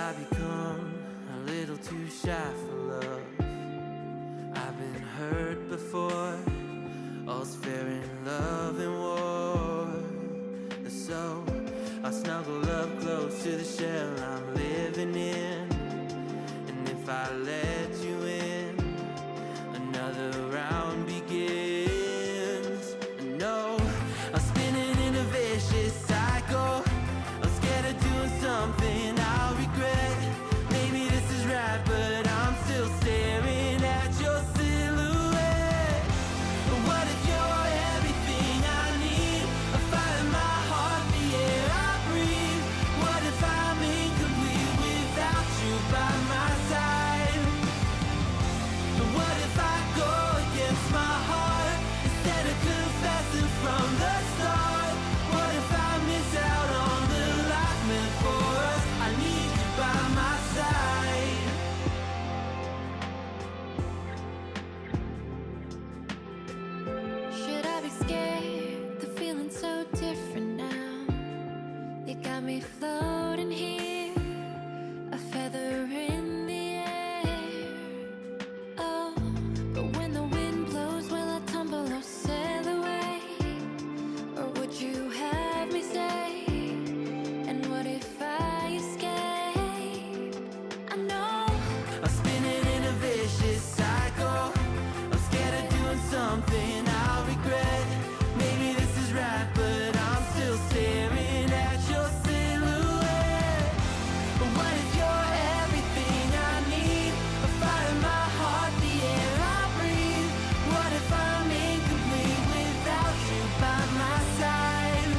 I become a little too shy for love? I've been hurt before. All's fair in love and war. So I snuggle up close to the shell I'm living in. And if I let you in, another round begins. No, I'm spinning in a vicious cycle. I'm scared of doing something I'll regret. Maybe this is right, but I'm still staring at your silhouette. What if you're everything I need? A fire in my heart, the air I breathe. What if I'm incomplete without you by my side? What if I go against my heart instead of confessing from the start? What if I miss out on the life meant for us? I need you by my side. Should I be scared? The feeling's so different now. You got me floating here, a feather in the air. Oh, but when the wind blows, will I tumble or sail away? Or would you have me stay? And what if I escape? I know I'm spinning in a vicious cycle. I'm scared of doing something I'll regret. Maybe this is right, but I'm still staring at your silhouette. What if you're everything I need? A fire in my heart, the air I breathe. What if I'm incomplete without you by my side?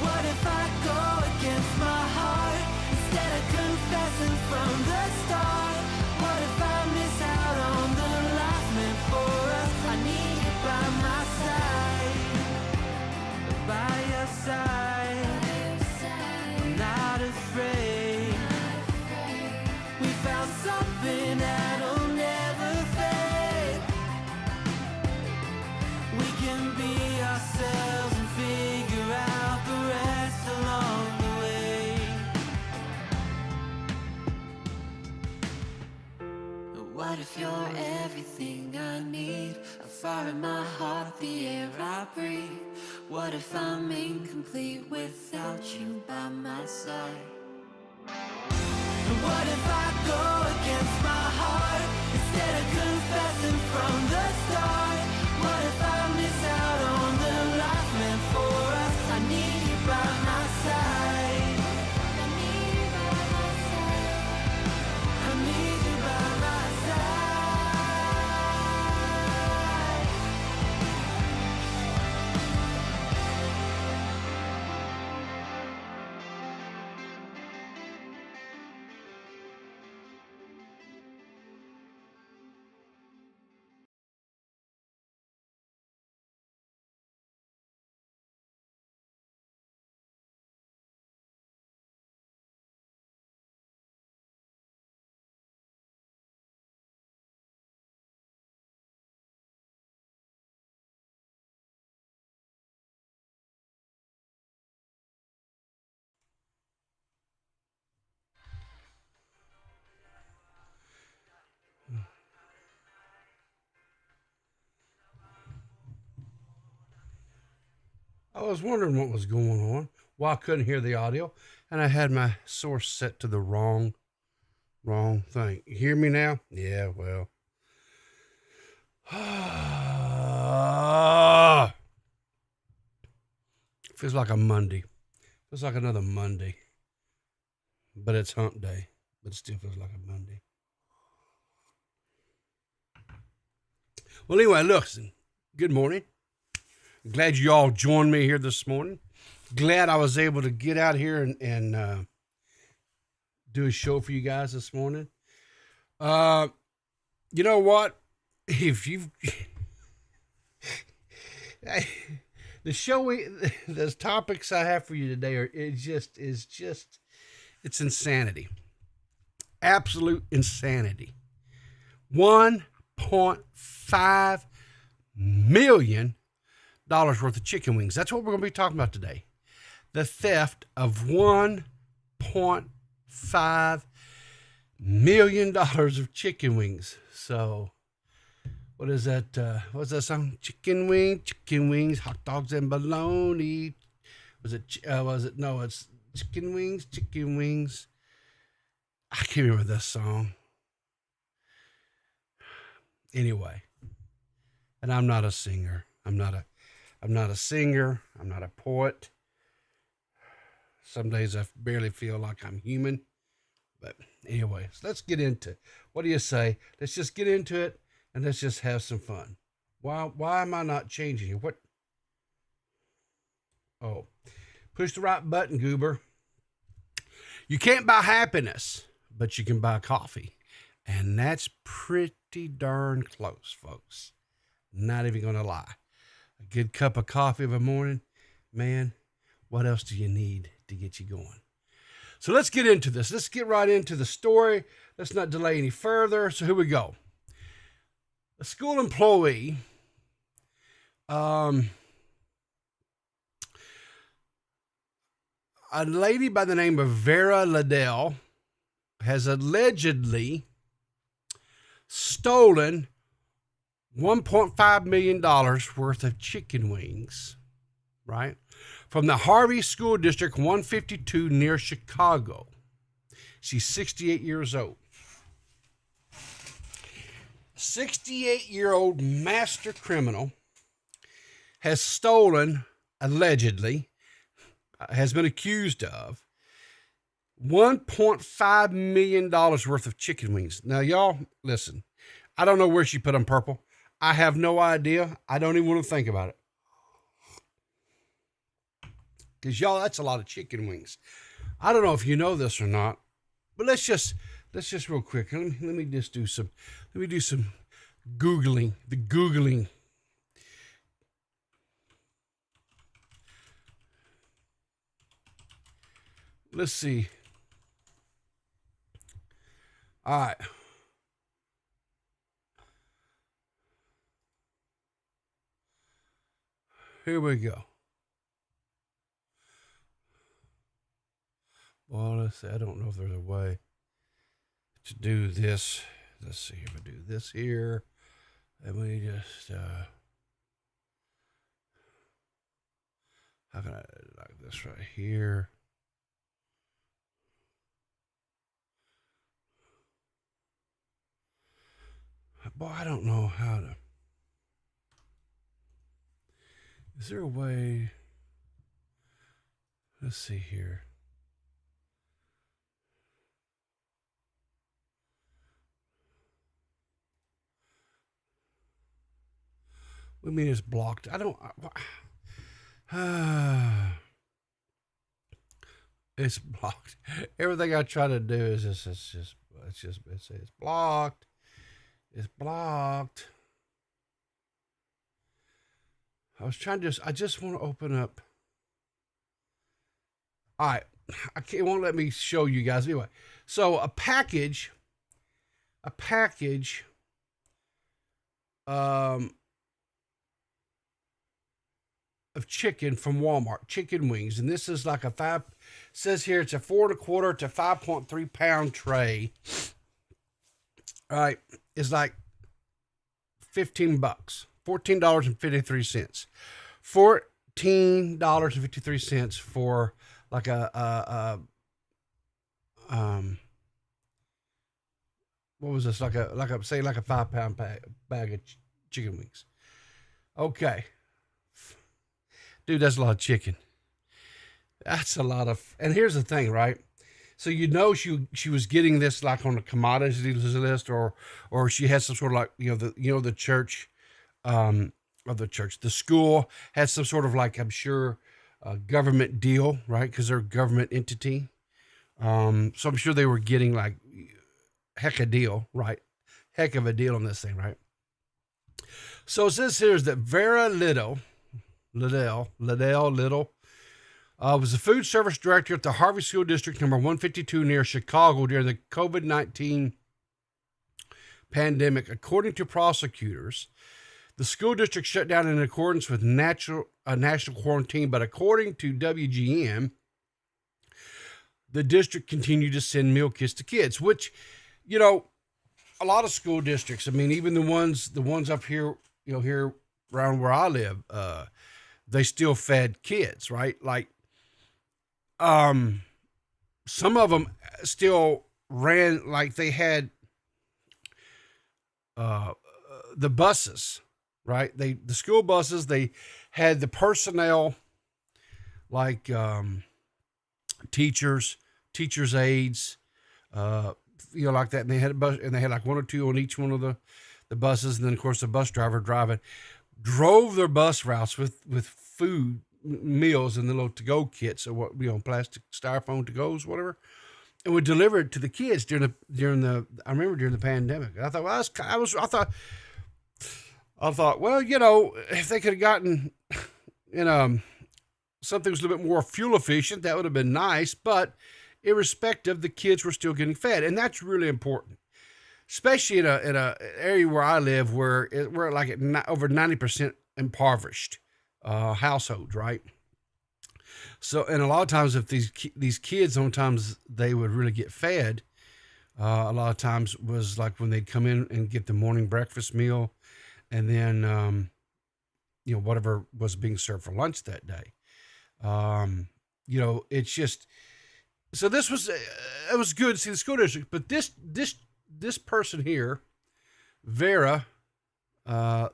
What if I go against my heart instead of confessing from the start? What if I miss out on the life meant for us? I need you by my side, by your side. I'm not afraid. We found something that'll never fade. We can be ourselves and figure out the rest along the way. What if you're everything I need? A fire in my heart, the air I breathe. What if I'm incomplete without you by my side? What if I go against my heart instead of confessing from the start? What if I miss out on the life meant for us? I need you by my side. I need you by my side. I need you by my side. I was wondering what was going on, why I couldn't hear the audio, and I had my source set to the wrong thing. You hear me now? Yeah, well. Feels like a Monday. Feels like another Monday. But it's hump day. But it still feels like a Monday. Well, anyway, listen. Good morning. Glad you all joined me here this morning. Glad I was able to get out here and do a show for you guys this morning. You know what? If you've the topics I have for you today are it's insanity. Absolute insanity. $1.5 million worth of chicken wings. That's what we're going to be talking about today. The theft of $1.5 $1.5 million of chicken wings. So, what is that? What's that song? Chicken wings, hot dogs and bologna. Was it? No, it's chicken wings. I can't remember this song. Anyway, and I'm not a singer. I'm not a singer. I'm not a poet. Some days I barely feel like I'm human. But anyways, let's get into it. What do you say? Let's just get into it and let's just have some fun. Why am I not changing it? What? Oh, push the right button, goober. You can't buy happiness, but you can buy coffee. And that's pretty darn close, folks. Not even going to lie. A good cup of coffee of a morning, man, what else do you need to get you going? So let's get into this. Let's get right into the story. Let's not delay any further. So here we go. A school employee, a lady by the name of Vera Liddell has allegedly stolen $1.5 million worth of chicken wings, right, from the Harvey School District 152 near Chicago. She's 68 years old. 68-year-old master criminal has stolen, allegedly, has been accused of $1.5 million worth of chicken wings. Now, y'all, listen, I don't know where she put them purple. I have no idea. I don't even want to think about it. Because, y'all, that's a lot of chicken wings. I don't know if you know this or not, but let's just real quick. Let me do some Googling, the Googling. Let's see. All right. Here we go. Well, let's see. I don't know if there's a way to do this. Let's see if I do this here. And we just, how can I, like this right here? Boy, I don't know how to. Is there a way? Let's see here. What do you mean it's blocked? I don't. It's blocked. Everything I try to do is just it's blocked. It's blocked. I just want to open up. All right. It won't let me show you guys. Anyway, so a package of chicken from Walmart, chicken wings. And this is like says here it's a 4 1/4 to 5.3 pound tray. All right. It's like $15, $14.53. $14.53 for like what was this? Like a 5 pound bag of chicken wings. Okay. Dude, that's a lot of chicken. That's a lot of, and here's the thing, right? So she was getting this like on a commodities list, or she had some sort of like the church, the school had some sort of like, I'm sure, government deal, right? Because they're a government entity. So I'm sure they were getting like heck of a deal, right? Heck of a deal on this thing, right? So it says here is that Vera Liddell was the food service director at the Harvey School District number 152 near Chicago during the COVID-19 pandemic. According to prosecutors, the school district shut down in accordance with national quarantine, but according to WGN, the district continued to send meal kits to kids, which, you know, a lot of school districts, I mean, even the ones up here, you know, here around where I live, they still fed kids, right? Like, some of them still ran, like they had, the buses, right? The school buses, they had the personnel, like, teachers aides, you know, like that. And they had a bus, and they had like one or two on each one of the buses. And then of course the bus driver drove their bus routes with food, meals in the little to-go kits, or what, you know, plastic styrofoam to-goes, whatever, and would deliver it to the kids during the I remember during the pandemic. And I thought, well, I thought, well, you know, if they could have gotten in something was a little bit more fuel efficient, that would have been nice. But irrespective, the kids were still getting fed, and that's really important, especially in a area where I live, where we're like over 90% impoverished households, right? So, and a lot of times, if these kids, sometimes they would really get fed. A lot of times was like when they'd come in and get the morning breakfast meal, and then you know, whatever was being served for lunch that day. You know, it's just, so this was, it was good to see the school district, but this person here, Vera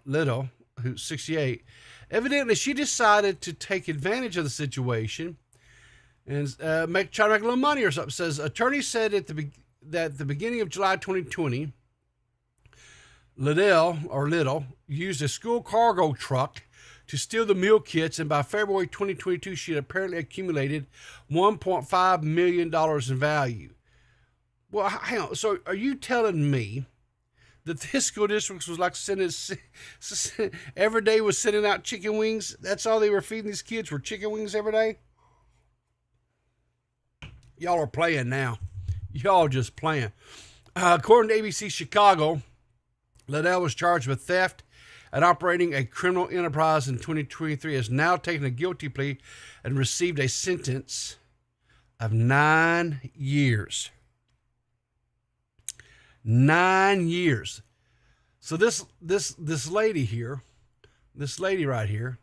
Liddell, who's 68, evidently she decided to take advantage of the situation and try to make a little money or something. It says, attorney said that the beginning of July 2020, Liddell used a school cargo truck to steal the meal kits, and by February 2022, she had apparently accumulated $1.5 million in value. Well, hang on. So are you telling me that this school district was like every day was sending out chicken wings? That's all they were feeding these kids, were chicken wings every day? Y'all are playing now. Y'all just playing. According to ABC Chicago, Liddell was charged with theft and operating a criminal enterprise in 2023, has now taken a guilty plea and received a sentence of 9 years. 9 years. So this lady here, this lady right here,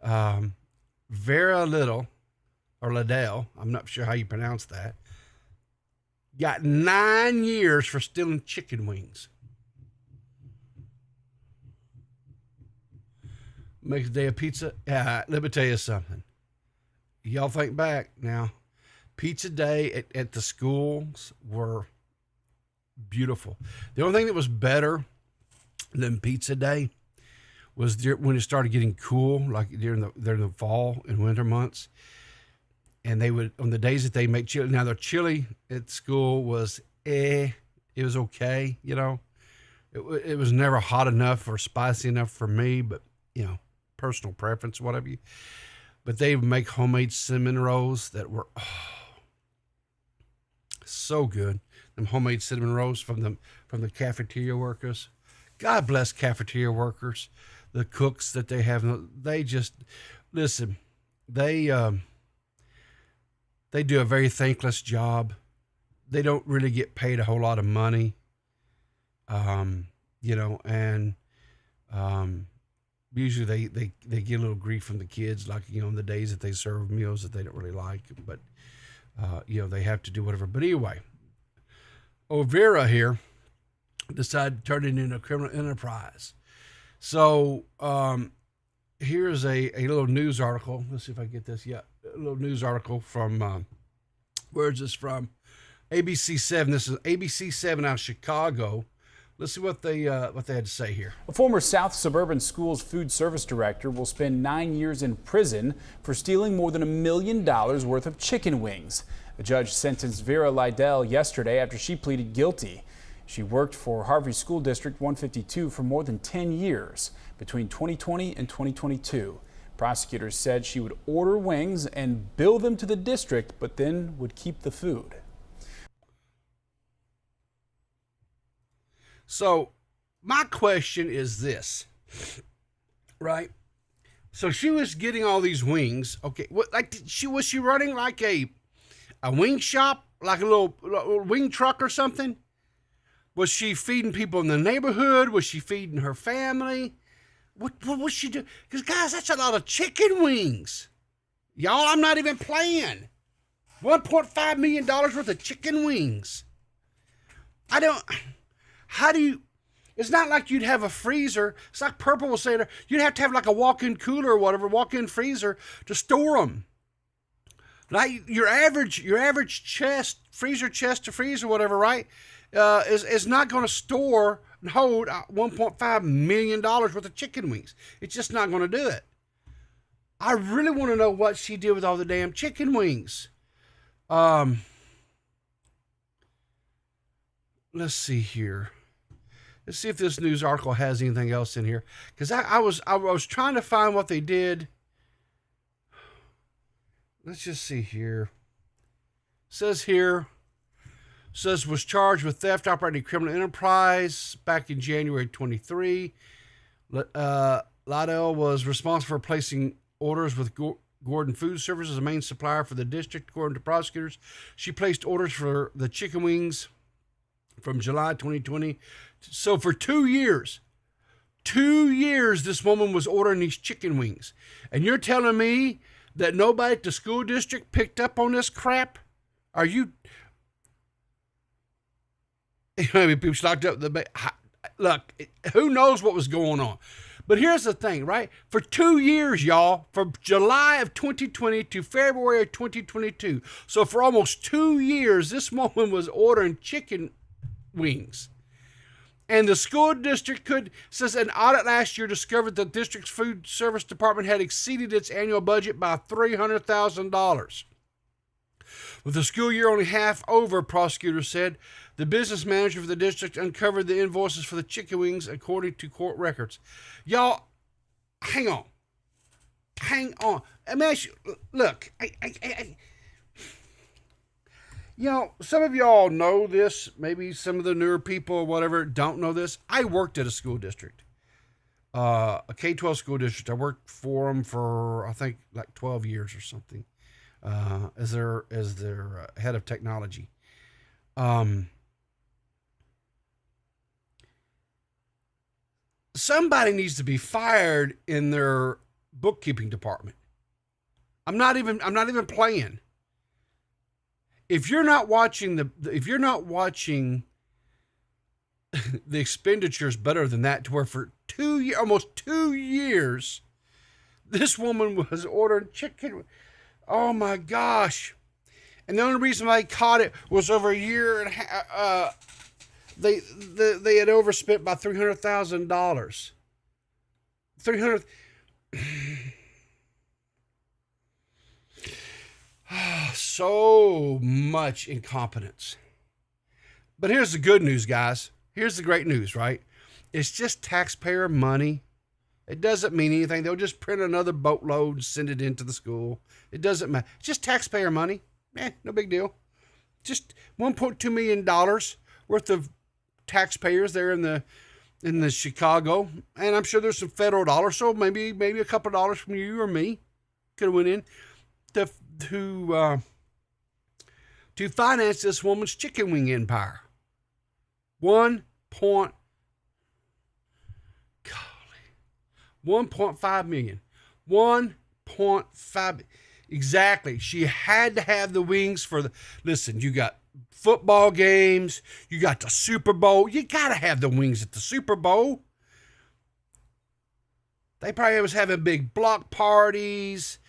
Vera Liddell, or Liddell, I'm not sure how you pronounce that, got 9 years for stealing chicken wings. Makes a day of pizza. Let me tell you something. Y'all think back now. Pizza day at the schools were beautiful. The only thing that was better than pizza day was when it started getting cool, like during the fall and winter months. And they would, on the days that they make chili. Now their chili at school was it was okay, you know. It was never hot enough or spicy enough for me, but you know, personal preference, whatever you. But they would make homemade cinnamon rolls that were so good. Them homemade cinnamon rolls from the cafeteria workers. God bless cafeteria workers, the cooks that they have. They just listen. They do a very thankless job. They don't really get paid a whole lot of money. You know, and usually they get a little grief from the kids, like, you know, on the days that they serve meals that they don't really like, but you know, they have to do whatever. But anyway, Vera here decided to turn it into a criminal enterprise. So here's a little news article. Let's see if I get this. Yeah, a little news article from where is this from? ABC 7. This is ABC 7 out of Chicago. Let's see what they had to say here. A former South Suburban Schools food service director will spend 9 years in prison for stealing more than $1 million worth of chicken wings. The judge sentenced Vera Liddell yesterday after she pleaded guilty. She worked for Harvey School District 152 for more than 10 years between 2020 and 2022. Prosecutors said she would order wings and bill them to the district, but then would keep the food. So my question is this, right? So she was getting all these wings. Okay. Was she running like a a wing shop, like a little wing truck or something? Was she feeding people in the neighborhood? Was she feeding her family? What was she doing? Because, guys, that's a lot of chicken wings. Y'all, I'm not even playing. $1.5 million worth of chicken wings. It's not like you'd have a freezer. It's like Purple was saying, you'd have to have like a walk-in cooler or whatever, walk-in freezer to store them. Like your average freezer chest to freezer, whatever, right? Is not going to store and hold $1.5 million worth of chicken wings. It's just not going to do it. I really want to know what she did with all the damn chicken wings. Let's see here. Let's see if this news article has anything else in here. Because I was trying to find what they did. Let's just see here. Says was charged with theft operating criminal enterprise back in January 23. Liddell was responsible for placing orders with Gordon Food Services, a main supplier for the district, according to prosecutors. She placed orders for the chicken wings from July 2020. So for 2 years, this woman was ordering these chicken wings. And you're telling me that nobody at the school district picked up on this crap? Are you... Maybe people locked up the... Look, who knows what was going on? But here's the thing, right? For 2 years, y'all, from July of 2020 to February of 2022. So for almost 2 years, this woman was ordering chicken wings. And the school district says an audit last year discovered the district's food service department had exceeded its annual budget by $300,000. With the school year only half over, prosecutors said, the business manager for the district uncovered the invoices for the chicken wings according to court records. Y'all, hang on. I mean, look, some of y'all know this. Maybe some of the newer people or whatever don't know this. I worked at a school district, a K-12 school district. I worked for them for, I think, like 12 years or something, as their head of technology. Somebody needs to be fired in their bookkeeping department. I'm not even playing. If you're not watching the expenditures better than that, to where for almost 2 years, this woman was ordering chicken. Oh my gosh. And the only reason I caught it was over a year and a half, they had overspent by $300,000. So much incompetence. But here's the good news, guys. Here's the great news, right? It's just taxpayer money. It doesn't mean anything. They'll just print another boatload and send it into the school. It doesn't matter. It's just taxpayer money. No big deal. Just $1.2 million worth of taxpayers there in the Chicago. And I'm sure there's some federal dollars. So maybe a couple of dollars from you or me could have went in to finance this woman's chicken wing empire. 1.5 million. 1.5. Exactly. She had to have the wings listen, you got football games, you got the Super Bowl. You got to have the wings at the Super Bowl. They probably was having big block parties.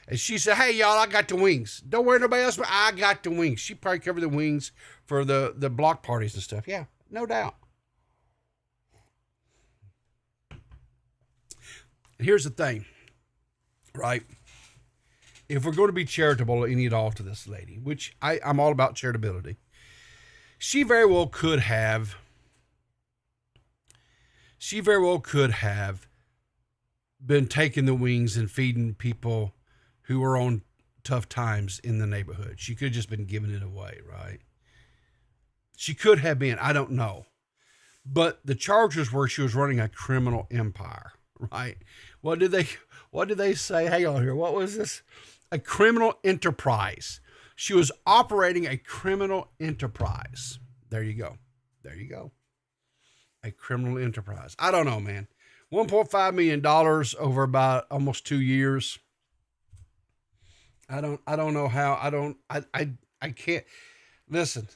And she said, hey, y'all, I got the wings. Don't worry nobody else, but I got the wings. She probably covered the wings for the block parties and stuff. Yeah, no doubt. Here's the thing, right? If we're going to be charitable any at all to this lady, which I'm all about charitability, she very well could have been taking the wings and feeding people who were on tough times in the neighborhood. She could have just been giving it away, right? She could have been. I don't know. But the charges were she was running a criminal empire, right? What did they say? Hang on here. What was this? A criminal enterprise. She was operating a criminal enterprise. There you go. There you go. A criminal enterprise. I don't know, man. $1.5 million over about almost 2 years. I don't know how. I can't. Listen.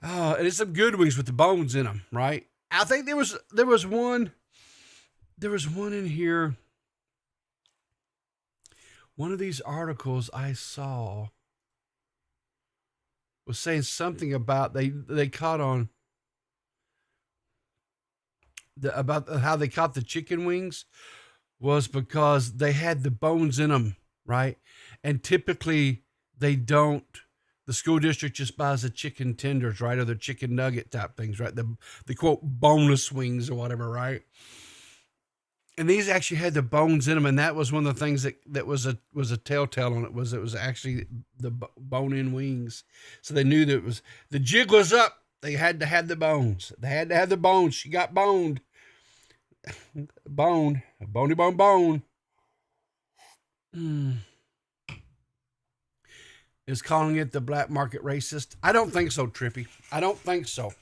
And it's some good wings with the bones in them, right? I think there was one in here. One of these articles I saw was saying something about they caught on about how they caught the chicken wings was because they had the bones in them, right? And typically they don't. The school district just buys the chicken tenders, right? Or the chicken nugget type things, right? The quote bonus wings or whatever, right? And these actually had the bones in them, and that was one of the things that was a telltale on it was actually the bone-in wings. So they knew that it was the jig was up. They had to have the bones. They had to have the bones. She got boned. Bone. Bone. Is calling it the black market racist. I don't think so, Trippy. I don't think so.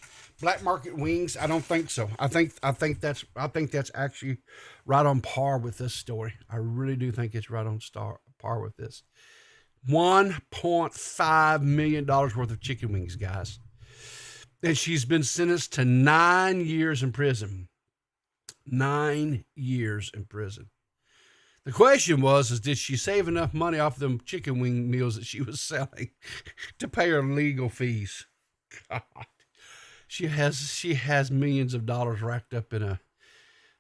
Black market wings. I don't think so. I think that's actually right on par with this story. I really do think it's right on par with this. $1.5 million worth of chicken wings, guys. And she's been sentenced to 9 years in prison. 9 years in prison. The question was, did she save enough money off them chicken wing meals that she was selling to pay her legal fees? God. She has millions of dollars racked up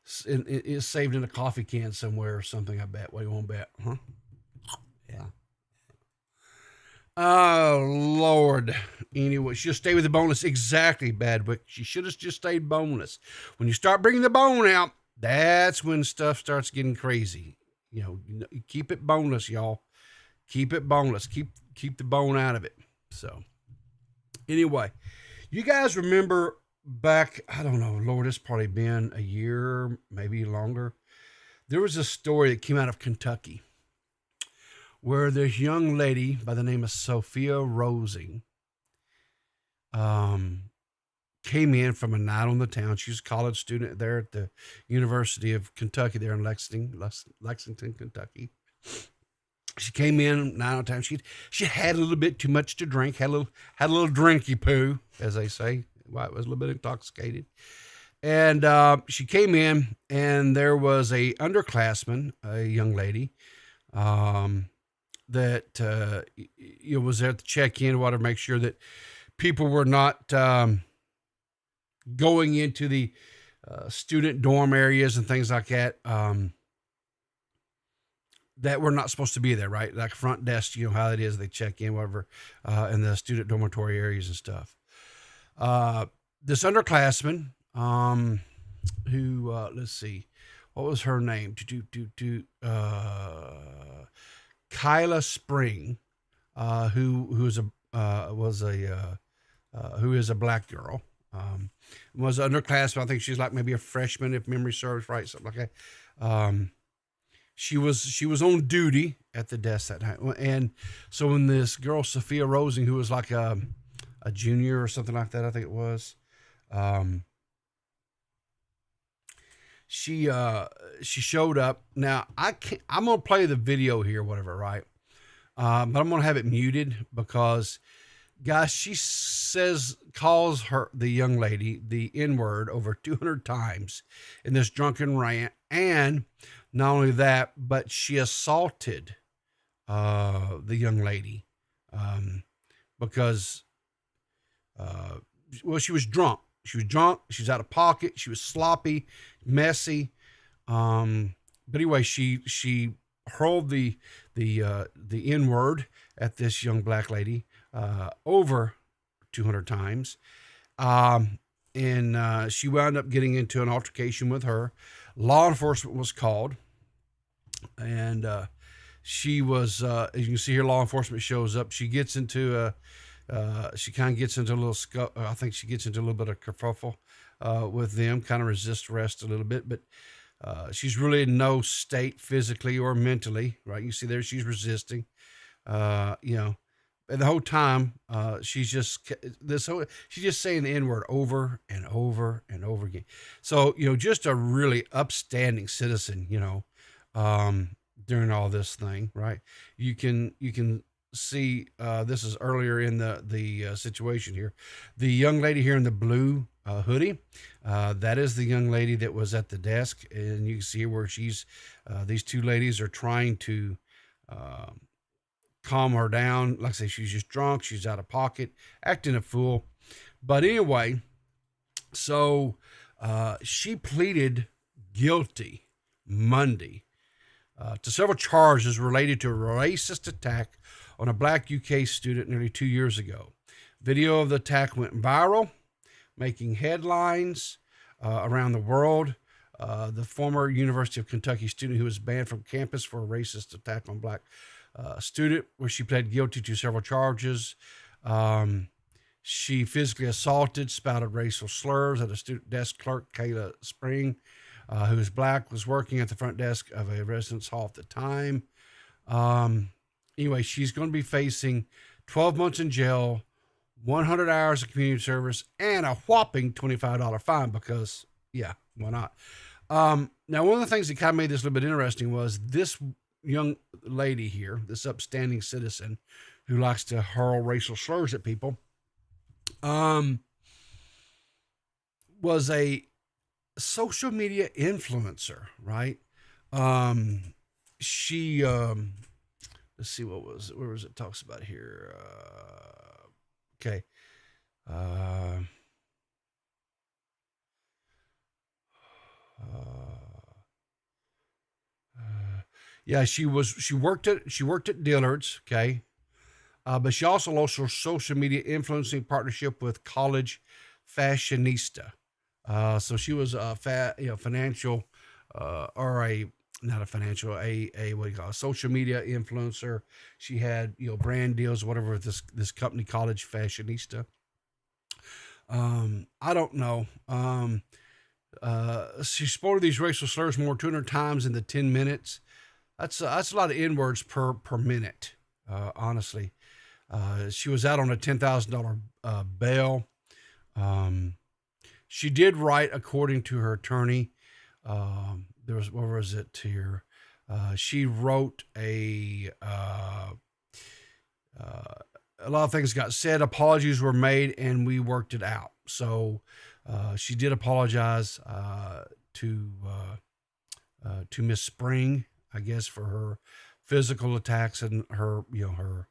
is saved in a coffee can somewhere or something, I bet. What do you want to bet? Huh? Yeah. Oh, Lord. Anyway, she'll stay with the boneless. Exactly, Badwick. She should have just stayed boneless. When you start bringing the bone out, that's when stuff starts getting crazy. You know, keep it boneless, y'all. Keep it boneless. Keep the bone out of it. So, anyway, you guys remember back, I don't know, Lord, it's probably been a year, maybe longer. There was a story that came out of Kentucky where this young lady by the name of Sophia Rosing came in from a night on the town. She was a college student there at the University of Kentucky there in Lexington, Kentucky. She came in night on the town. She had a little bit too much to drink, had a little drinky poo, as they say. Well, was a little bit intoxicated. And she came in, and there was a underclassman, a young lady, that was there to check in, to make sure that people were not going into the student dorm areas and things like that, that were not supposed to be there, right? Like front desk, you know how it is. They check in, whatever, in the student dormitory areas and stuff. This underclassman, who, let's see, what was her name? Kyla Spring, who is a black girl, was an underclassman. I think she's like maybe a freshman, if memory serves right, something like that. She was on duty at the desk that night, and so when this girl Sophia Rosing, who was like a junior or something like that, I think it was, she showed up. Now I'm gonna play the video here, whatever, right? But I'm gonna have it muted because, guys, she calls the young lady the N-word over 200 times in this drunken rant. And not only that, but she assaulted the young lady because, she was drunk. She was out of pocket. She was sloppy, messy. But anyway, she hurled the N-word at this young black lady over 200 times. And she wound up getting into an altercation with her. Law enforcement was called. And she was, as you can see here, law enforcement shows up. She gets into she kind of gets into a little, I think she gets into a little bit of kerfuffle with them, kind of resist arrest a little bit. But She's really in no state physically or mentally, right? You see there, she's resisting, you know, and the whole time, she's just saying the N word over and over and over again. So, you know, just a really upstanding citizen, you know, during all this thing, right? You can see, this is earlier in the situation here. The young lady here in the blue hoodie, that is the young lady that was at the desk, and you can see where she's, these two ladies are trying to, calm her down. Like I say, she's just drunk. She's out of pocket, acting a fool. But anyway, so she pleaded guilty Monday to several charges related to a racist attack on a black UK student nearly 2 years ago. Video of the attack went viral, making headlines around the world. The former University of Kentucky student who was banned from campus for a racist attack on black student, where she pled guilty to several charges. She physically assaulted, spouted racial slurs at a student desk clerk, Kayla Spring, who is black, was working at the front desk of a residence hall at the time. Anyway, she's going to be facing 12 months in jail, 100 hours of community service, and a whopping $25 fine because, yeah, why not? Now, one of the things that kind of made this a little bit interesting was this young lady here, this upstanding citizen who likes to hurl racial slurs at people, was a social media influencer, right? She, let's see, where was it talks about here? Okay. Yeah, she worked at Dillard's, okay, but she also lost her social media influencing partnership with College Fashionista. So she was a financial, or a not a financial, a what do you call it, a social media influencer. She had brand deals, whatever, with this company, College Fashionista. I don't know. She sported these racial slurs more than 200 times in the 10 minutes. That's a lot of N-words per minute, honestly. She was out on a $10,000 bail. She did write, according to her attorney, there was, what was it here? She wrote a lot of things got said, apologies were made, and we worked it out. So she did apologize to Miss Spring, I guess, for her physical attacks and her, her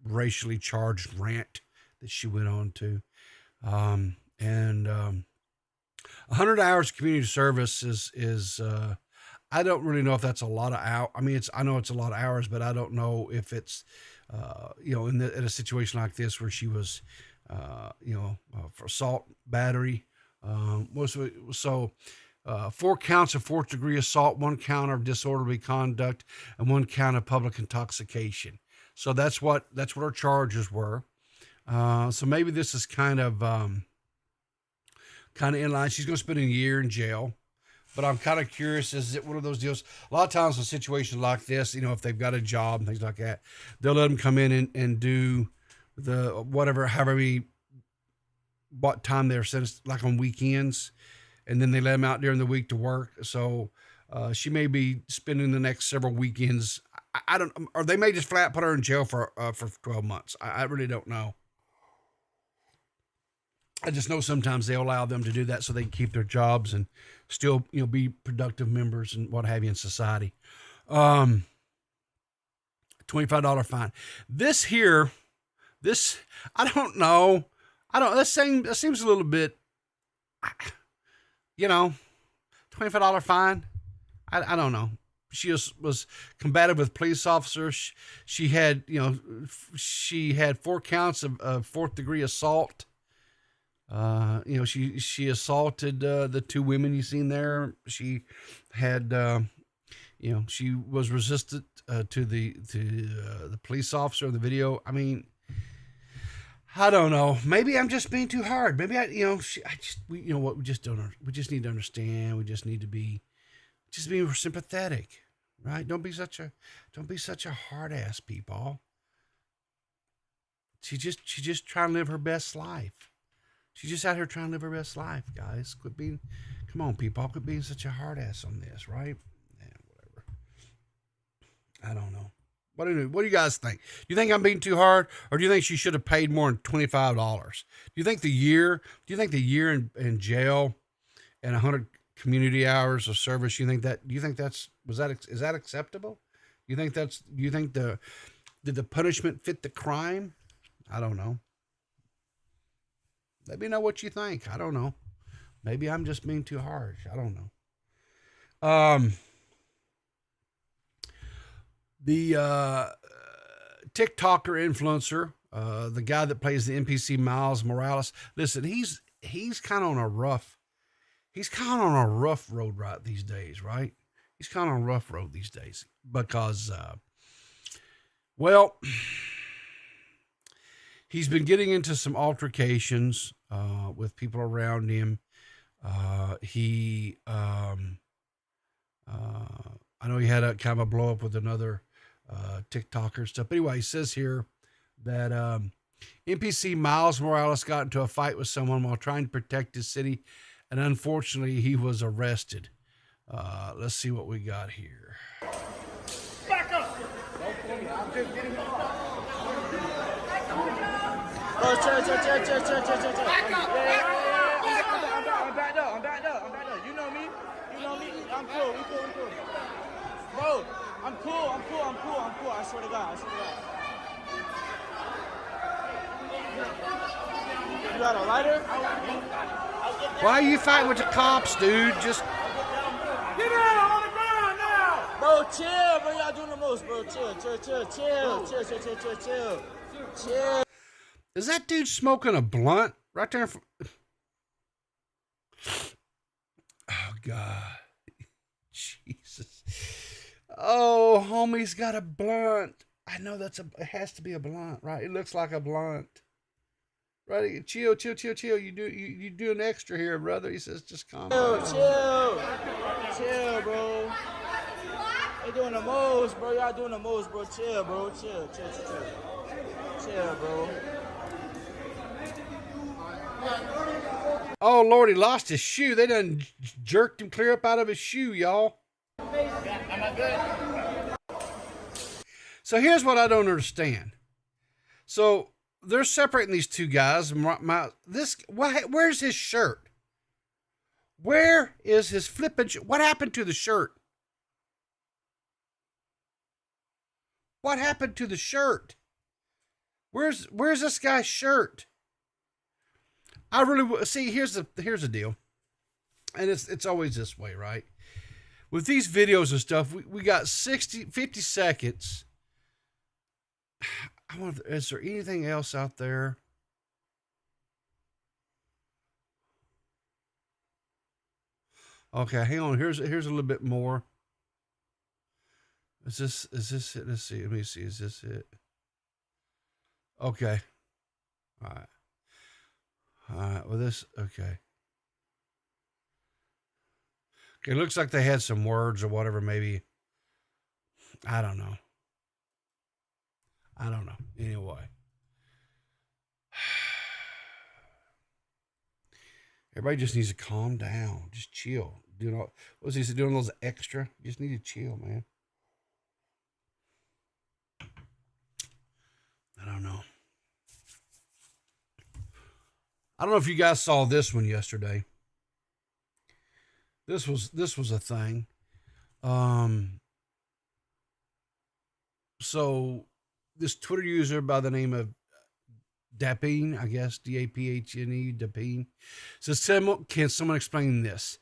racially charged rant that she went on to. 100 hours of community service is I don't really know if that's a lot of hours. I mean, I know it's a lot of hours, but I don't know if it's, in a situation like this where she was, for assault, battery, so 4 counts of 4th degree assault, 1 count of disorderly conduct, and 1 count of public intoxication. So that's what our charges were. So maybe this is kind of in line. She's going to spend a year in jail, but I'm kind of curious, is it one of those deals? A lot of times in situations like this, if they've got a job and things like that, they'll let them come in and do what time they're sentenced, like on weekends, and then they let them out during the week to work. So she may be spending the next several weekends. I don't, or they may just flat put her in jail for 12 months. I really don't know. I just know sometimes they allow them to do that so they can keep their jobs and still, be productive members and what have you in society. $25 fine. I don't know. That seems a little bit, $25 fine. I don't know. She was combative with police officers. She had 4 counts of 4th degree assault. She assaulted the 2 women you seen there. She had, she was resistant to the police officer in the video. I mean, I don't know. Maybe I'm just being too hard. Maybe we just need to understand. We just need to be more sympathetic, right? Don't be such a hard ass, people. She just trying to live her best life. She's just out here trying to live her best life, guys. Come on, people. Quit being such a hard ass on this, right? Whatever. I don't know. What do you guys think? Do you think I'm being too hard, or do you think she should have paid more than $25? Do you think the year in jail and 100 community hours of service, is that acceptable? Did the punishment fit the crime? I don't know. Let me know what you think. I don't know. Maybe I'm just being too harsh. I don't know. The TikToker influencer, the guy that plays the NPC Miles Morales. Listen, he's kind of on a rough road right these days, right? He's kind of on a rough road these days because, he's been getting into some altercations with people around him. I know he had a kind of a blow up with another TikToker stuff. But anyway, he says here that NPC Miles Morales got into a fight with someone while trying to protect his city, and unfortunately, he was arrested. Let's see what we got here. Back up! I'm just getting Oh, chill. Back up! I'm backed up. You know me. I'm cool. We cool. Bro, I'm cool. I swear to God. You got a lighter? Why are you fighting with the cops, dude? Just get down on the ground now! Bro, chill, bro. Y'all doing the most, bro. Chill. Is that dude smoking a blunt right there? Oh, God. Jesus. Oh, homie's got a blunt. I know it has to be a blunt, right? It looks like a blunt. Right? Chill. You do an extra here, brother. He says, just calm down. Chill, bro. They doing the most, bro. Y'all doing the most, bro. Chill, bro. Chill, bro. Oh, Lord, he lost his shoe. They done jerked him clear up out of his shoe, y'all. Am I good? So here's what I don't understand. So they're separating these two guys. Where's his shirt? Where is his flipping shirt? What happened to the shirt? What happened to the shirt? Where's this guy's shirt? I really see. Here's the deal, and it's always this way, right? With these videos and stuff, we got 50 seconds. I wonder, is there anything else out there? Okay, hang on. Here's a little bit more. Is this it? Let's see. Let me see. Is this it? Okay. All right. Well, this, okay. Okay, looks like they had some words or whatever, maybe. I don't know. Anyway. Everybody just needs to calm down. Just chill. What's he doing those extra? You just need to chill, man. I don't know. I don't know if you guys saw this one yesterday. This was a thing. So this Twitter user by the name of Dapene, I guess, Daphne, Dapene, says, can someone explain this?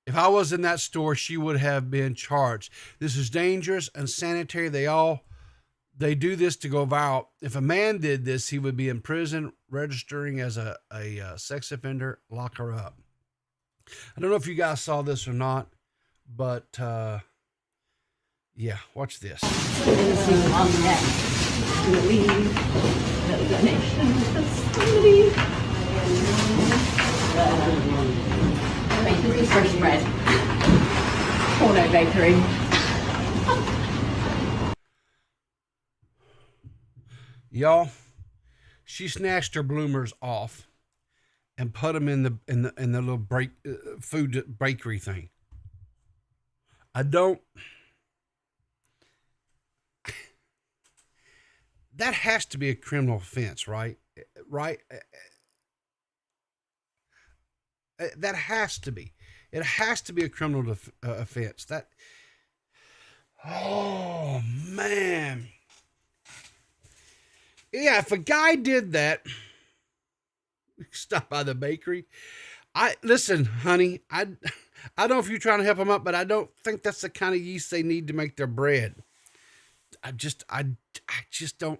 If I was in that store, she would have been charged. This is dangerous, unsanitary. They do this to go viral. If a man did this, he would be in prison, registering as a sex offender. Lock her up. I don't know if you guys saw this or not, but yeah, watch this. On the neck. believe that the nation has somebody. Wait, this is fresh bread. Porno bakery. Y'all, she snatched her bloomers off and put them in the little food bakery thing. That has to be a criminal offense, right? Right? That has to be. It has to be a criminal offense. Oh man. Yeah, if a guy did that, stop by the bakery. Listen, honey, I don't know if you're trying to help them up, but I don't think that's the kind of yeast they need to make their bread. I just don't.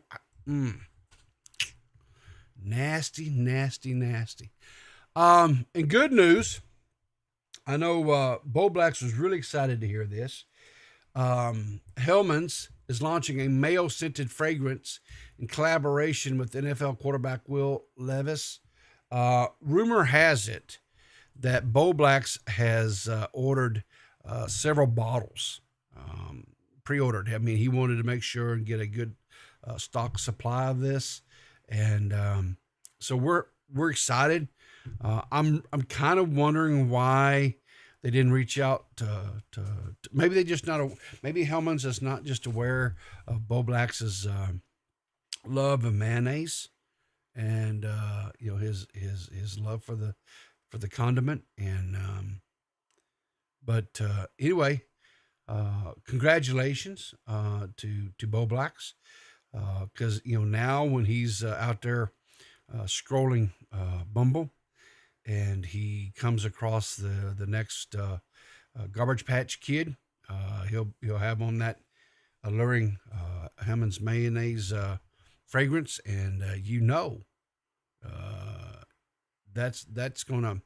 Nasty, nasty, nasty. And good news. I know Bo Blacks was really excited to hear this. Hellman's is launching a male-scented fragrance in collaboration with NFL quarterback Will Levis. Rumor has it that Bo Blacks has ordered several bottles, pre-ordered. I mean, he wanted to make sure and get a good stock supply of this, and so we're excited. I'm kind of wondering why they didn't reach out to maybe they just maybe Hellman's is not just aware of Bo Blacks's love of mayonnaise and his love for the condiment, and but anyway, congratulations to Bo Blacks, because now when he's out there scrolling Bumble, and he comes across the next Garbage Patch Kid, he'll have on that alluring Hammond's mayonnaise fragrance, and that's gonna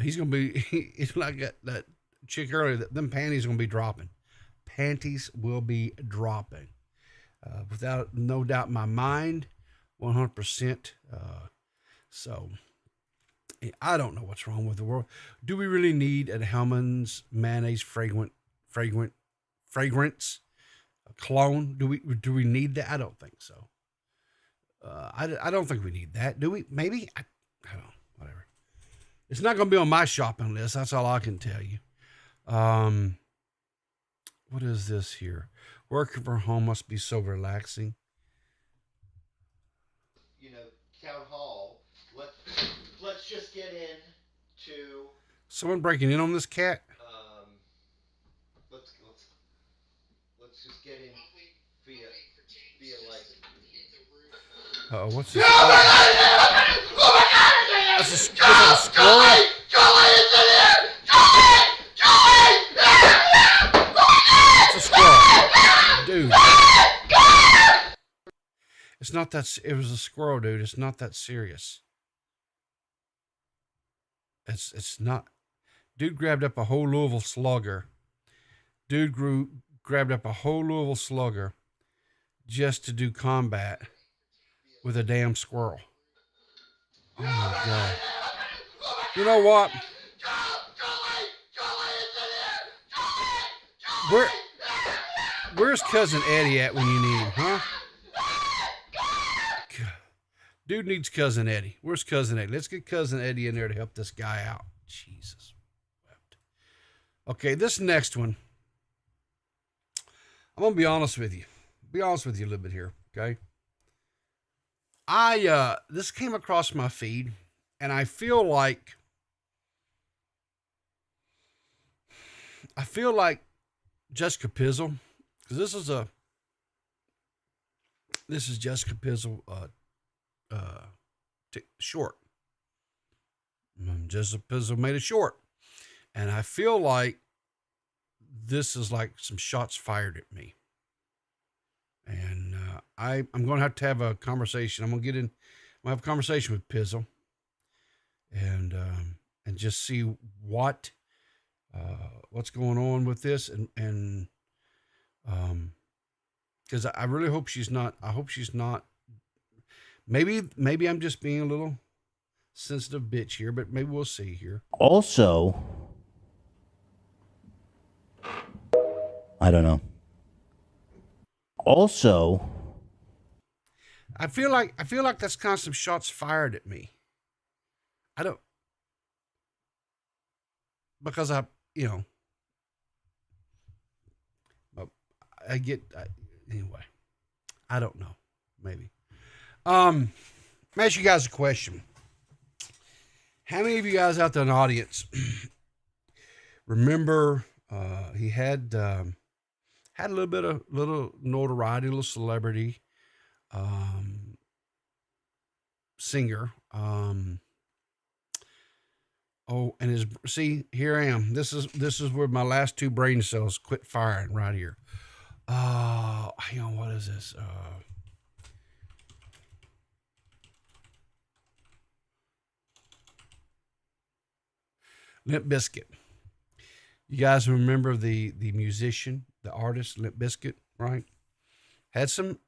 he's gonna be it's like that chick earlier. Them panties are gonna be dropping. Panties will be dropping, without no doubt in my mind, 100%. So. I don't know what's wrong with the world. Do we really need a Hellman's mayonnaise fragrance clone? Do we need that? I don't think so. I don't think we need that. Do we? Maybe. I don't know. Whatever. It's not going to be on my shopping list. That's all I can tell you. What is this here? Working from home must be so relaxing. Town hall. Let's just get into. Someone breaking in on this cat? Let's just get in via license. Uh-oh, what's this? Oh my God! That's a squirrel? Joey is in here! Joey! It's a squirrel. Dude. It's not that. It was a squirrel, dude. It's not that serious. It's not. Dude grabbed up a whole Louisville slugger. Grabbed up a whole Louisville slugger just to do combat with a damn squirrel. Oh my God. You know what? Where's Cousin Eddie at when you need him, huh? Dude needs Cousin Eddie. Where's Cousin Eddie? Let's get Cousin Eddie in there to help this guy out. Jesus. Okay, this next one. I'm going to be honest with you. Be honest with you a little bit here, okay? This came across my feed, and I feel like Jessica Pizzle, because this is Jessica Pizzle, short. Jessica Pizzle made a short, and I feel like this is like some shots fired at me. And I'm going to have a conversation. I'm going to have a conversation with Pizzle, and just see what's going on with this, and because I really hope she's not. I hope she's not. Maybe I'm just being a little sensitive bitch here, but maybe we'll see here. Also, I don't know. Also, I feel like that's kind of some shots fired at me. I don't, because anyway. I don't know. Maybe. Let me ask you guys a question. How many of you guys out there in the audience remember he had a little notoriety, a little celebrity singer. Here I am. This is where my last two brain cells quit firing right here. Hang on, what is this? Limp Bizkit. You guys remember the musician, the artist, Limp Bizkit, right? Had some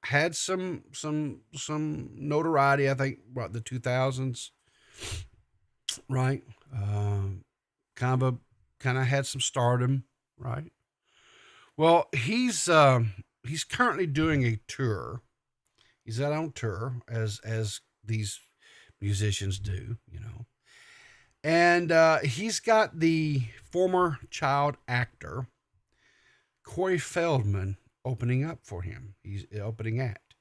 notoriety, I think, about the 2000s, right? Kind of had some stardom, right? Well, he's currently doing a tour. He's out on tour as these musicians do, And he's got the former child actor Corey Feldman opening up for him. He's opening act.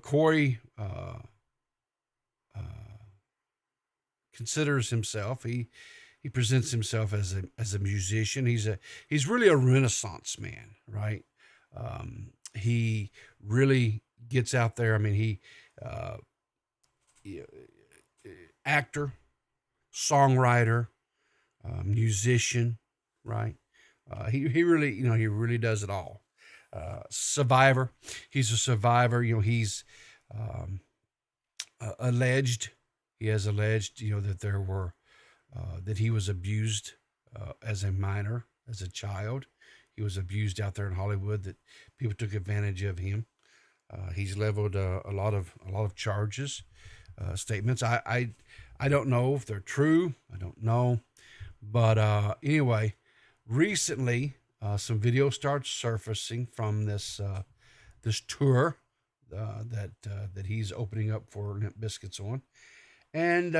Corey considers himself. He presents himself as a musician. He's really a Renaissance man, right? He really gets out there. I mean, he actor, songwriter, musician, right? He really does it all. Survivor. He's a survivor. He's alleged. He has alleged, that there were that he was abused as a minor, as a child. He was abused out there in Hollywood. That people took advantage of him. He's leveled a lot of charges, statements. I don't know if they're true. I don't know, but anyway, recently some video starts surfacing from this tour that he's opening up for Limp Bizkit's on, and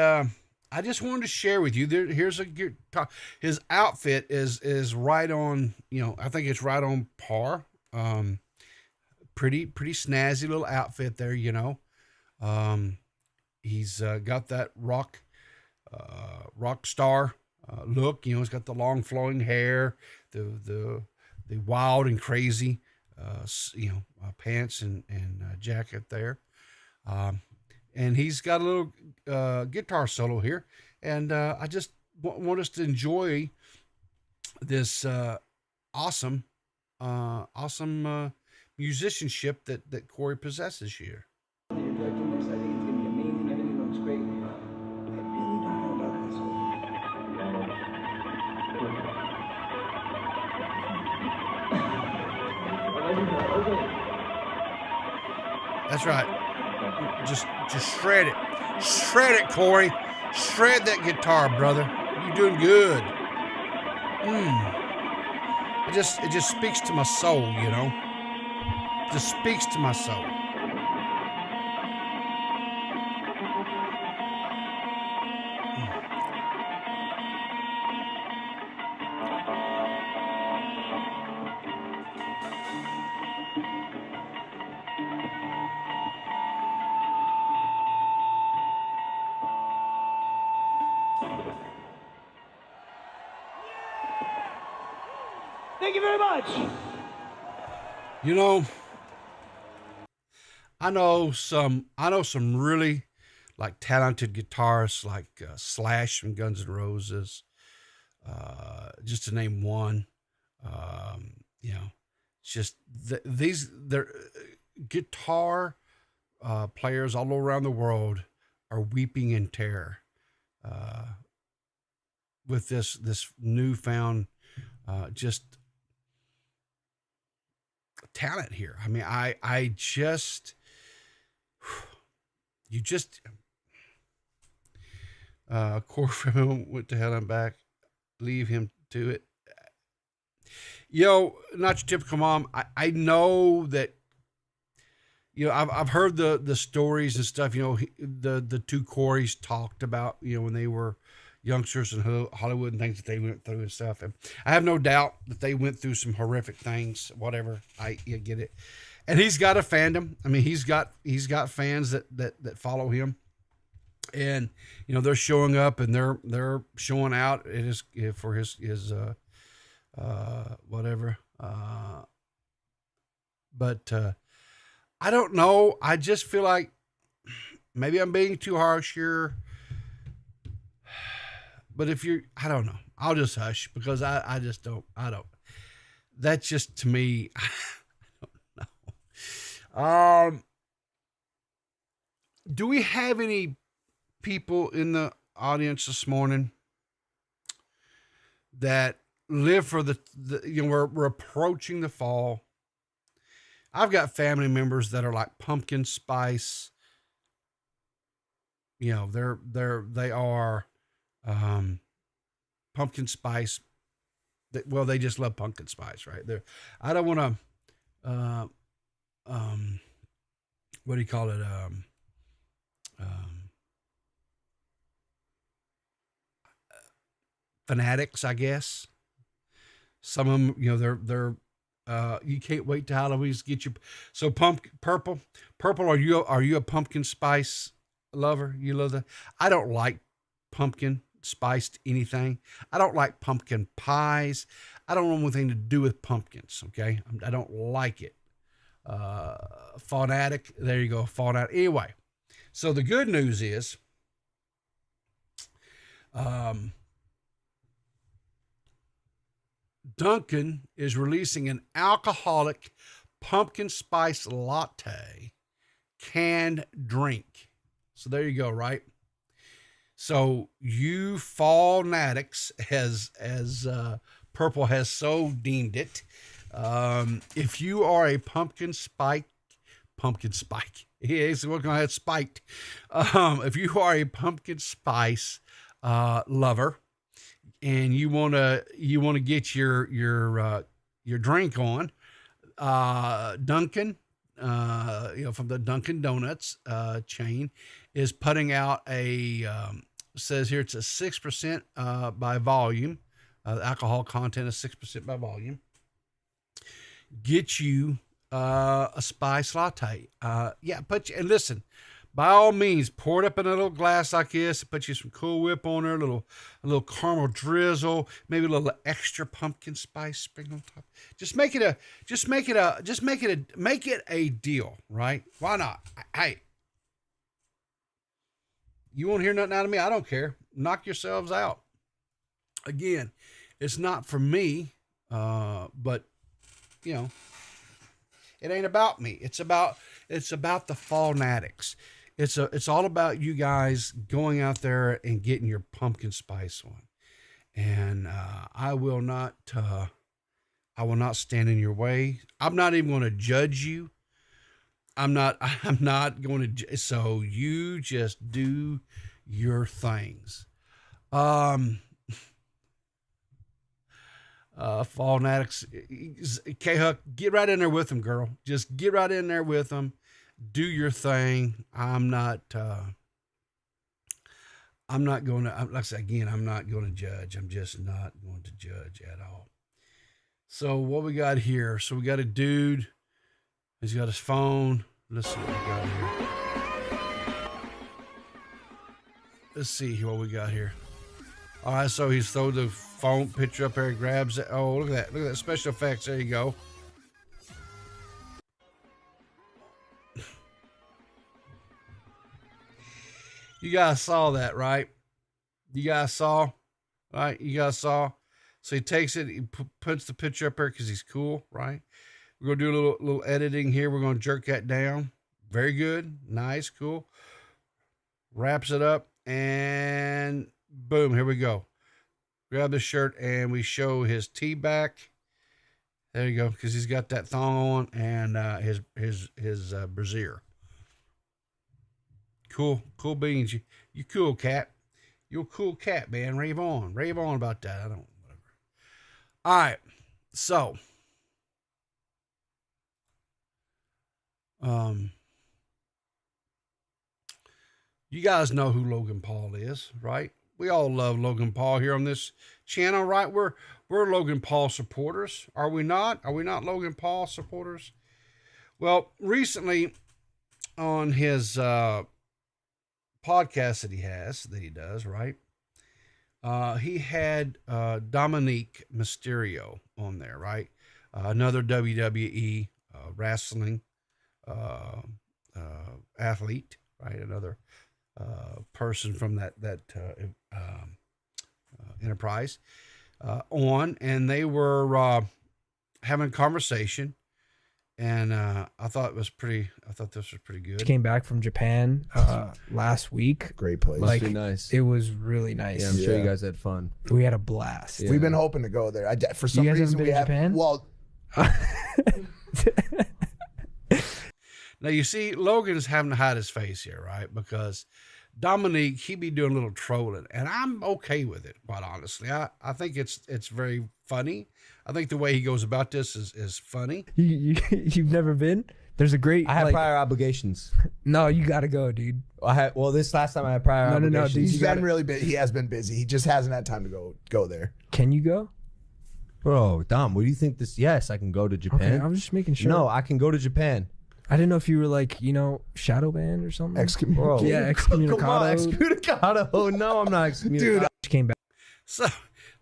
I just wanted to share with you. Here's a guitar. His outfit is right on. I think it's right on par. Pretty snazzy little outfit there. He's got that rock star look. He's got the long flowing hair, the wild and crazy, pants and jacket there. And he's got a little guitar solo here, and I just want us to enjoy this awesome musicianship that Corey possesses here. You're directing this. I think it's going to be amazing. Everything looks great. I really don't know about this one. That's right. Just shred it. Shred it, Corey. Shred that guitar, brother. You're doing good. It just speaks to my soul, It just speaks to my soul. Thank you very much. I know some really talented guitarists like Slash from Guns N' Roses, just to name one. Just they're guitar players all around the world are weeping in terror with this newfound just talent here. I mean, I just, you just, Core from him went to hell and back. Leave him to it. Not your typical mom. I know that, I've heard the stories and stuff, the two Coreys talked about, when they were youngsters in Hollywood and things that they went through and stuff. And I have no doubt that they went through some horrific things, whatever. I get it. And he's got a fandom. I mean, he's got fans that follow him. And, they're showing up and they're showing out for his whatever. But I don't know. I just feel like maybe I'm being too harsh here. But I don't know. I'll just hush because I don't. That's just to me, I don't know. Do we have any people in the audience this morning that live for we're approaching the fall? I've got family members that are like pumpkin spice. They are pumpkin spice. They just love pumpkin spice, right? I don't want to, what do you call it? Fanatics, I guess. Some of them, they're you can't wait to Halloween to get your. So purple. Are you a pumpkin spice lover? You love that? I don't like pumpkin spiced anything. I don't like pumpkin pies. I don't want anything to do with pumpkins. Okay, I don't like it. Fanatic. There you go. Fanatic. Anyway, so the good news is, Dunkin' is releasing an alcoholic pumpkin spice latte canned drink. So there you go, right? So you fall fanatics, as Purple has so deemed it, if you are a pumpkin spike, yeah, so we're gonna have spiked. If you are a pumpkin spice lover, and you wanna get your drink on, Dunkin', from the Dunkin' Donuts chain, is putting out says here it's a 6% by volume. Alcohol content is 6% by volume. Get you a spice latte. And listen, by all means, pour it up in a little glass like this. Put you some Cool Whip on there, a little caramel drizzle, maybe a little extra pumpkin spice sprinkled on top. Make it a deal, right? Why not? Hey, you won't hear nothing out of me. I don't care. Knock yourselves out. Again, it's not for me, but it ain't about me. It's about the fanatics. It's all about you guys going out there and getting your pumpkin spice on. And I will not stand in your way. I'm not even going to judge you. I'm not going to. So you just do your things. Fanatics, K-Huck, get right in there with them, girl. Just get right in there with them. Do your thing. I'm not going to, like I said, again, I'm not going to judge. I'm just not going to judge at all. So what we got here? So we got a dude. He's got his phone. Let's see what we got here. Let's see what we got here. All right, so he's throw the phone picture up there, grabs it. Oh, look at that. Look at that special effects. There you go. You guys saw that, right? You guys saw, right? You guys saw. So he takes it, he puts the picture up there because he's cool, right? We're going to do a little editing here. We're going to jerk that down. Very good. Nice, cool. Wraps it up, and boom, here we go. Grab the shirt, and we show his tee back. There you go, because he's got that thong on and his brassiere. Cool beans. You cool cat. You're a cool cat, man. Rave on about that. I don't. Whatever. All right, so you guys know who Logan Paul is, right? We all love Logan Paul here on this channel, right? We're Logan Paul supporters, are we not? Are we not Logan Paul supporters? Well, recently on his podcast that he does, right? He had Dominique Mysterio on there, right? Another WWE wrestling athlete, right? Another person from that enterprise on, and they were having a conversation, and I thought this was pretty good. Came back from Japan last week. Great place. Like, nice. it was really nice. Yeah, I'm sure you guys had fun. We had a blast. Yeah. We've been hoping to go there. For some You guys reason, haven't been we to have. Japan? Well, Now, you see, Logan's having to hide his face here, right? Because Dominique, he be doing a little trolling, and I'm okay with it, quite honestly. I think it's very funny. I think the way he goes about this is funny. You've never been? There's a great. I have prior obligations. No, you got to go, dude. This last time I had prior obligations. dude, he's been really busy. He has been busy. He just hasn't had time to go there. Can you go? Bro, Dom, what do you think this? Yes, I can go to Japan. Okay, I'm just making sure. No, I can go to Japan. I didn't know if you were like, shadow banned or something. Excommunicado. Yeah, excommunicado. Come on, excommunicado. No, I'm not excommunicado. Dude, came back. So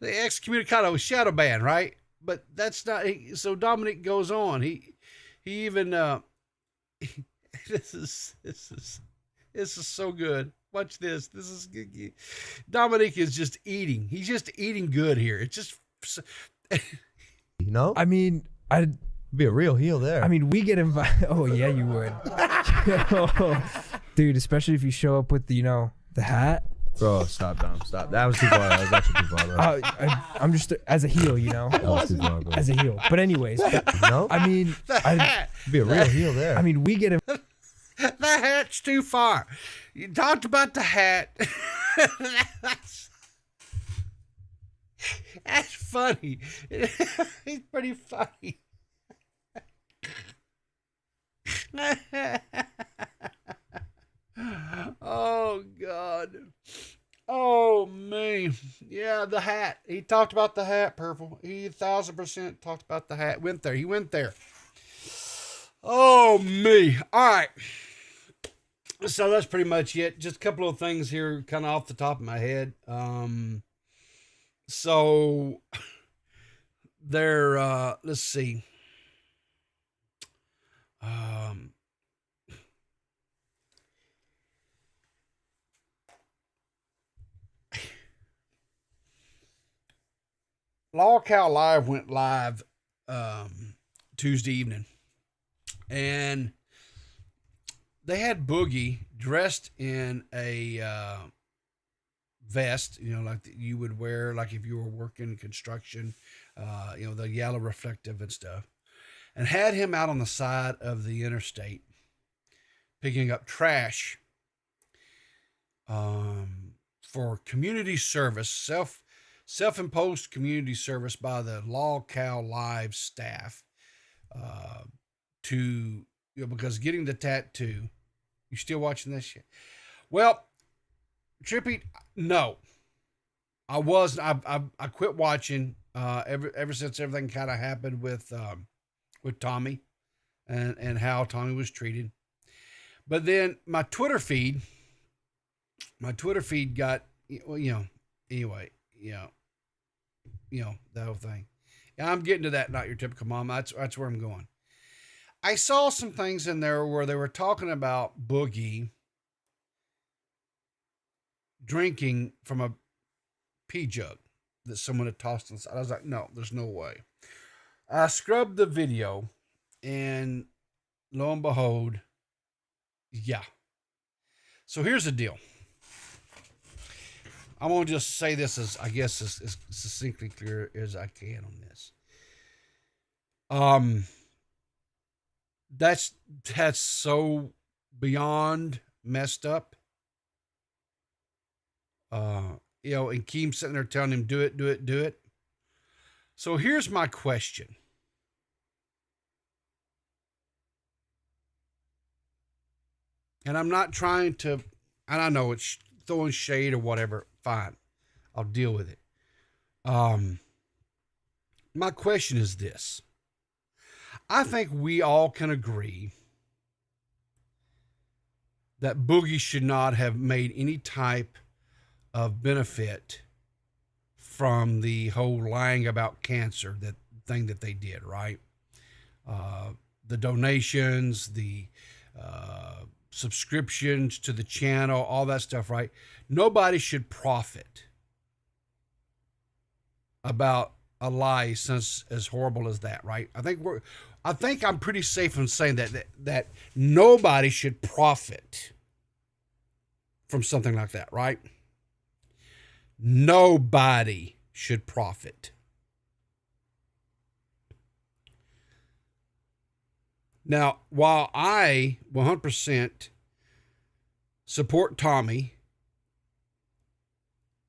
the excommunicado was shadow ban, right? But that's not. So Dominic goes on. He even this is so good. Watch this. This is good. Dominic is just eating. He's just eating good here. It's just. I mean, I'd be a real heel there. I mean, we get invited. Oh yeah, you would. Dude, especially if you show up with the hat. Bro, stop, Dom, stop. That was too far. That was actually too far, bro. I'm just as a heel, That was too far, bro. as a heel. But anyways, I mean, hat. Be a real heel there. I mean, we get him. The hat's too far. You talked about the hat. That's funny. He's pretty funny. Oh God. Oh me. Yeah, the hat. He talked about the hat, Purple. He 1000% talked about the hat. He went there. Oh me. All right. So that's pretty much it. Just a couple of things here kind of off the top of my head. So they're let's see. Law Cow Live went live Tuesday evening, and they had Boogie dressed in a vest, like you would wear, like if you were working construction, the yellow reflective and stuff, and had him out on the side of the interstate picking up trash for community service, self-imposed community service by the Law Cow Live staff because getting the tattoo. You still watching this shit? Well, Trippy, no. I quit watching ever since everything kind of happened with Tommy and how Tommy was treated. But then my Twitter feed got, anyway, the whole thing. Yeah, I'm getting to that, not your typical mom. That's where I'm going. I saw some things in there where they were talking about Boogie drinking from a pee jug that someone had tossed inside. I was like, no, there's no way. I scrubbed the video, and lo and behold, yeah. So here's the deal. I'm going to just say this as succinctly clear as I can on this. That's so beyond messed up. And Keem sitting there telling him, do it. So here's my question. And I'm not trying to, and I know it's throwing shade or whatever. Fine. I'll deal with it. My question is this. I think we all can agree that Boogie should not have made any type of benefit from the whole lying about cancer, that thing that they did, right? The donations, the subscriptions to the channel, all that stuff, right? Nobody should profit about a lie as horrible as that, right? I think I'm pretty safe in saying that nobody should profit from something like that, right? Nobody should profit. Now, while I 100% support Tommy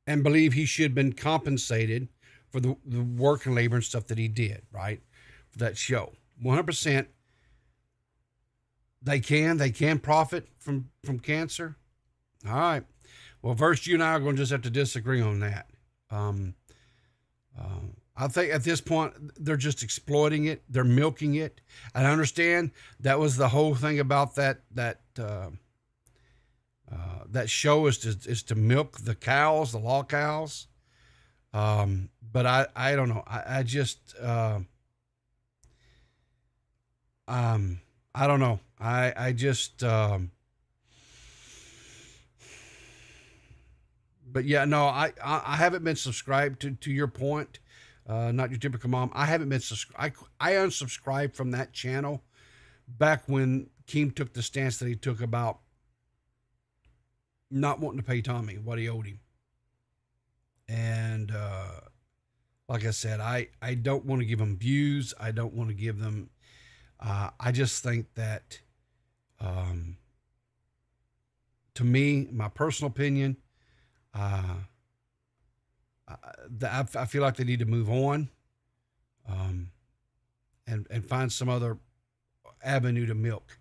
and believe he should have been compensated for the work and labor and stuff that he did, right? For that show. 100%. They can profit from cancer. All right. Well, first, you and I are going to just have to disagree on that. I think at this point, they're just exploiting it. They're milking it. And I understand that was the whole thing about that show is to milk the cows, the law cows. But I don't know. I just, I don't know. I just, but yeah, no, I haven't been subscribed to your point. Not your typical mom. I haven't been subscribed. I unsubscribed from that channel back when Keem took the stance that he took about not wanting to pay Tommy what he owed him. And, like I said, I don't want to give them views. I don't want to give them, I just think that, to me, my personal opinion, I feel like they need to move on, and find some other avenue to milk,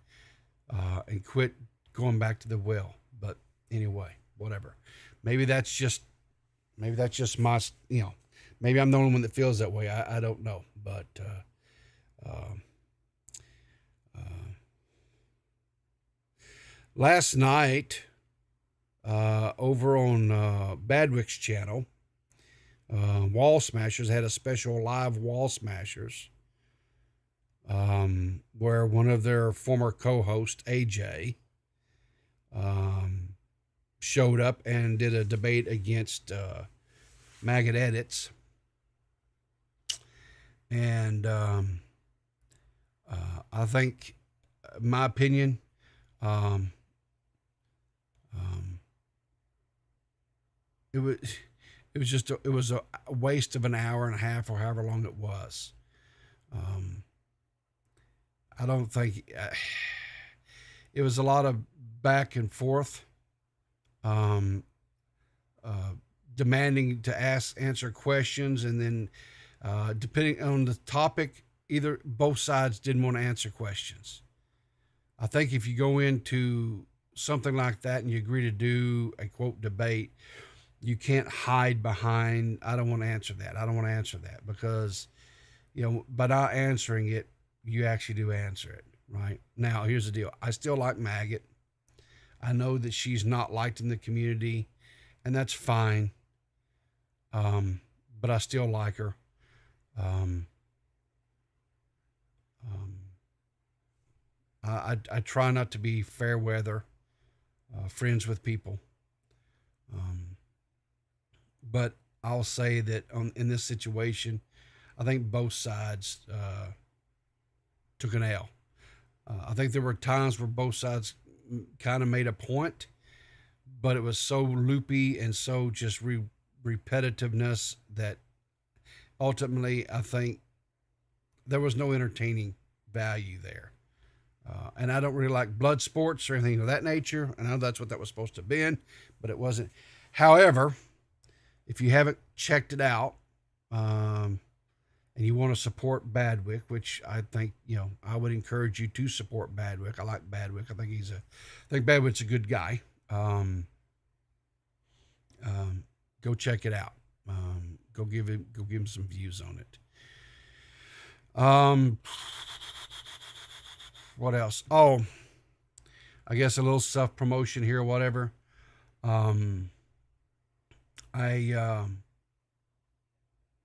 and quit going back to the well. But anyway, whatever. Maybe that's just my, maybe I'm the only one that feels that way. I don't know, but, last night, over on Badwick's channel, Wall Smashers had a special live Wall Smashers, where one of their former co-hosts, AJ, showed up and did a debate against Maggot Edits. And I think, my opinion, it was a waste of an hour and a half or however long it was. I don't think it was a lot of back and forth, demanding to answer questions, and then depending on the topic, either both sides didn't want to answer questions. I think if you go into something like that and you agree to do a quote debate, you can't hide behind, I don't want to answer that. I don't want to answer that, because, by not answering it, you actually do answer it, right? Now, here's the deal. I still like Maggot. I know that she's not liked in the community, and that's fine. But I still like her. I try not to be fair weather, friends with people. But I'll say that in this situation, I think both sides took an L. I think there were times where both sides kind of made a point, but it was so loopy and so just repetitiveness that ultimately I think there was no entertaining value there. And I don't really like blood sports or anything of that nature. I know that's what that was supposed to have been, but it wasn't. However, if you haven't checked it out, and you want to support Badwick, which I think, I would encourage you to support Badwick. I like Badwick. I think Badwick's a good guy. Go check it out. Go give him some views on it. What else? Oh, I guess a little self promotion here or whatever. I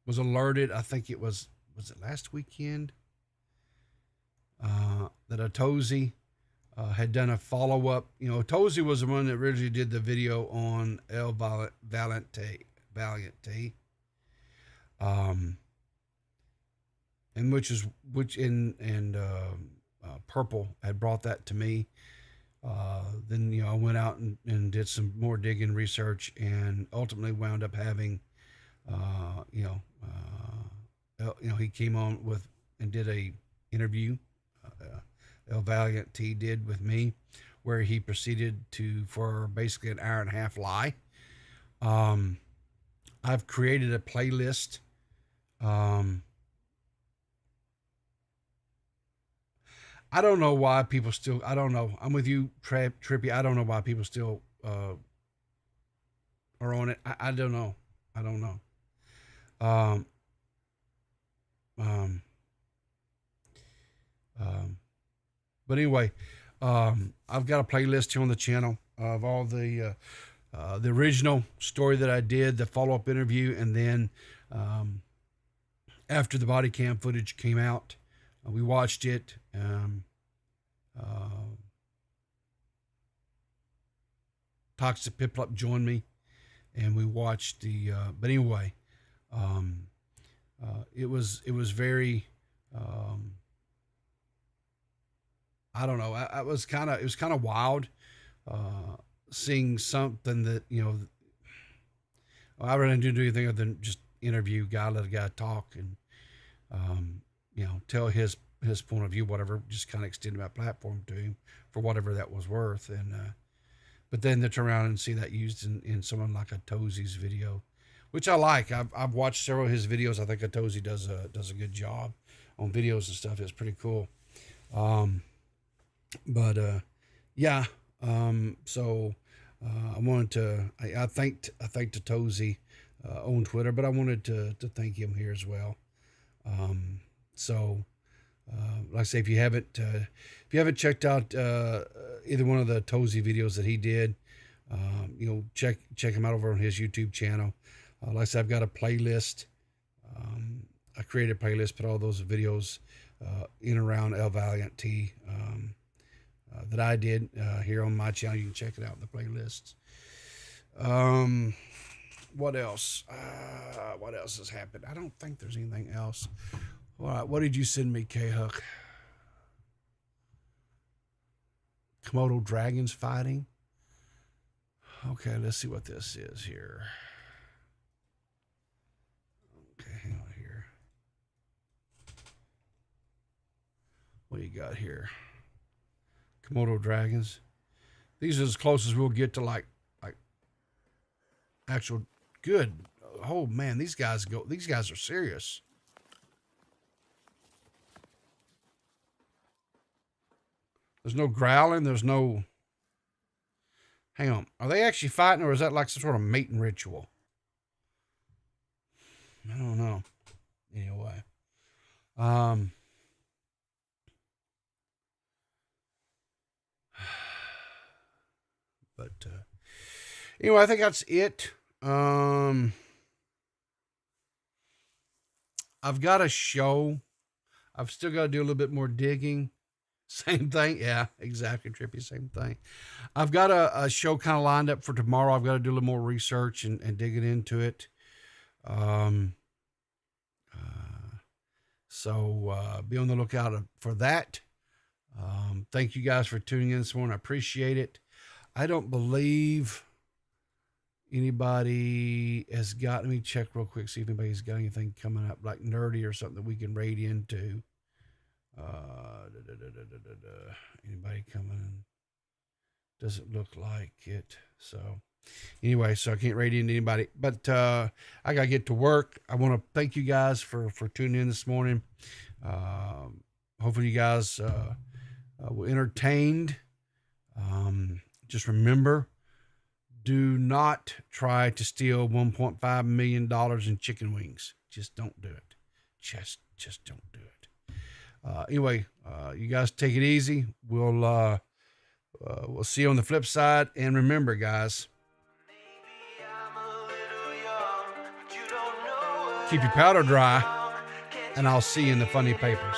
was alerted, I think it was it last weekend, that Otozi had done a follow-up. Otozi was the one that originally did the video on El Valiente, and Purple had brought that to me. Then I went out and did some more digging research, and ultimately wound up having he came on with and did a interview, El Valiant T did with me, where he proceeded for basically an hour and a half lie. I've created a playlist. I don't know why people still, I don't know. I'm with you, Trippy. I don't know why people still are on it. I don't know. I don't know. But anyway, I've got a playlist here on the channel of all the original story that I did, the follow-up interview, and then after the body cam footage came out, we watched it. Toxic Piplup joined me, and we watched the. But anyway, it was very. I don't know. It was kind of wild, seeing something that I really didn't do anything other than just interview guy, let a guy talk, and tell his point of view, whatever. Just kind of extended my platform to him for whatever that was worth, and but then to turn around and see that used in someone like Otozi's video, which I like. I've watched several of his videos. I think Otozi does a good job on videos and stuff. It's pretty cool. Yeah. So I wanted to. I thanked Otozi on Twitter, but I wanted to thank him here as well. Like I say, if you haven't checked out either one of the Otozi videos that he did, check him out over on his YouTube channel. Like I said, I've got a playlist. I created a playlist, put all those videos in around El Valiant T that I did here on my channel. You can check it out in the playlists. What else? What else has happened? I don't think there's anything else. All right, what did you send me, K-Huck? Komodo dragons fighting? Okay, let's see what this is here. Okay, hang on here. What do you got here? Komodo dragons. These are as close as we'll get to like actual good. Oh man, these guys are serious. There's no growling. There's no. Hang on. Are they actually fighting, or is that like some sort of mating ritual? I don't know. Anyway. But anyway, I think that's it. I've got a show. I've still got to do a little bit more digging. Same thing. Yeah, exactly, Trippy. Same thing. I've got a show kind of lined up for tomorrow. I've got to do a little more research and digging into it. So be on the lookout for that. Thank you guys for tuning in this morning. I appreciate it. I don't believe anybody has got, let me check real quick, see if anybody's got anything coming up like nerdy or something that we can raid into. Anybody coming? Doesn't look like it. So anyway, so I can't rate into anybody, but I gotta get to work. I want to thank you guys for tuning in this morning. Hopefully you guys were entertained. Just remember, do not try to steal $1.5 million in chicken wings. Just don't do it. Just don't do it. Anyway, you guys take it easy. We'll see you on the flip side. And remember, guys, keep your powder dry, and I'll see you in the funny papers.